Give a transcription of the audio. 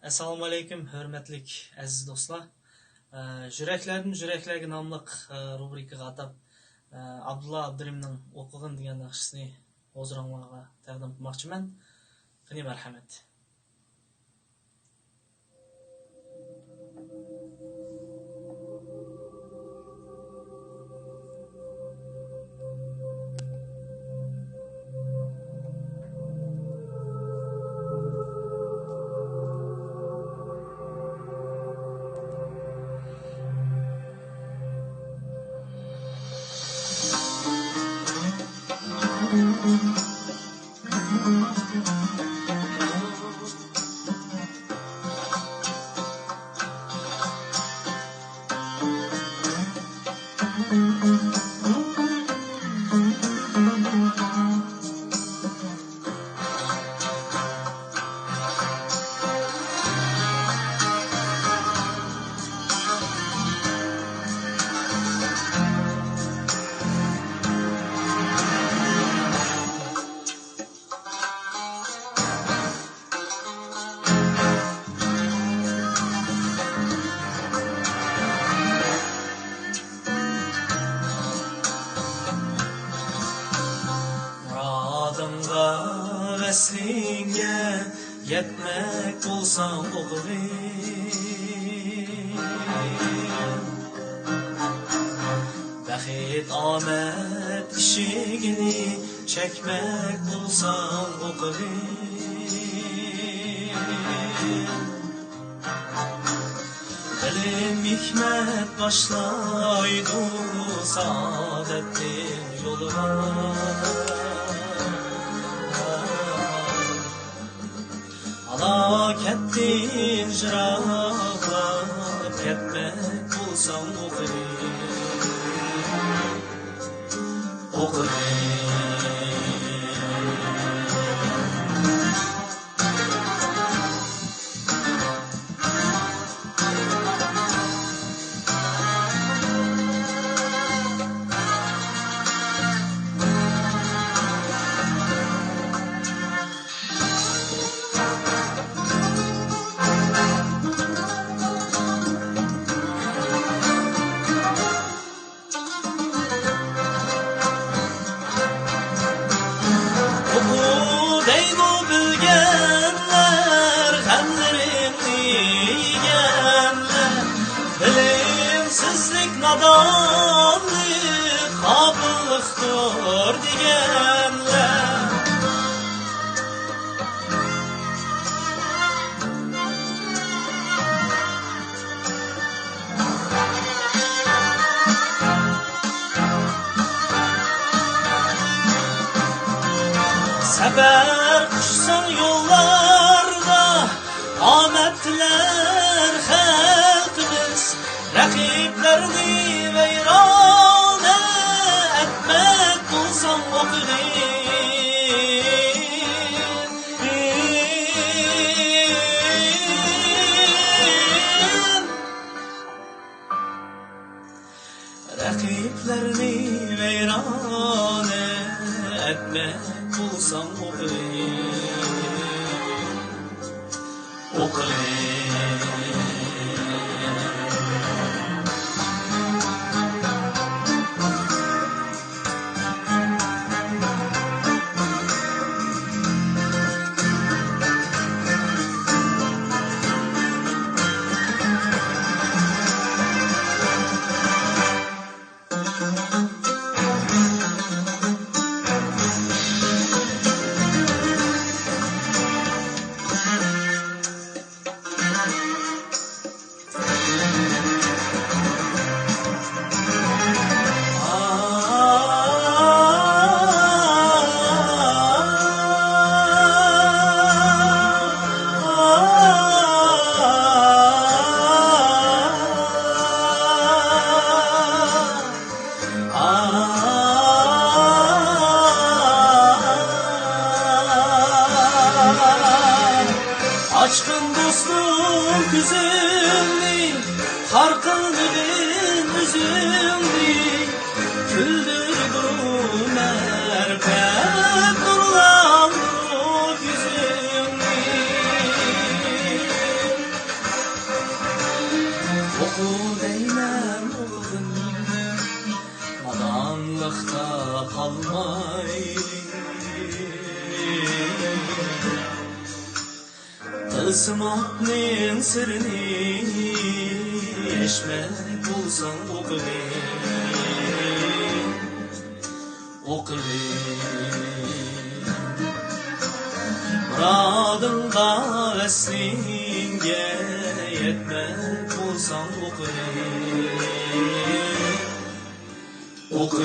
Assalomu alaykum, hurmatli aziz do'stlar. Yuraklardan yuraklarga nomli rubrikaga atab Abdulla Abdurimning o'qigan degan naqshisini hoziranglarga taqdim qilmoqchiman. Qani marhamat. Veslinge yetmek olsan oğlum, Baxit amet işigini çekmek olsan oğlum, Bilim hikmet başlaydı saadettin yoluna. Kettin jıraqlab ketmek bulsam oqrim. Nadanlık, kapılıktır diyenler. Sefer kuşsan yollarda, ametler halkımız, rakiplerini veyrane etmek bulsam oqrim. Rakiplerini veyrane etmek bulsam oqrim. Aşkın dostum güzellik, harkınlığın üzümlik, küldürdü merpet nurlandı yüzümlik. Ismatning sirini eşmek bulsan Muradınga veslinge yetmek bulsan Oku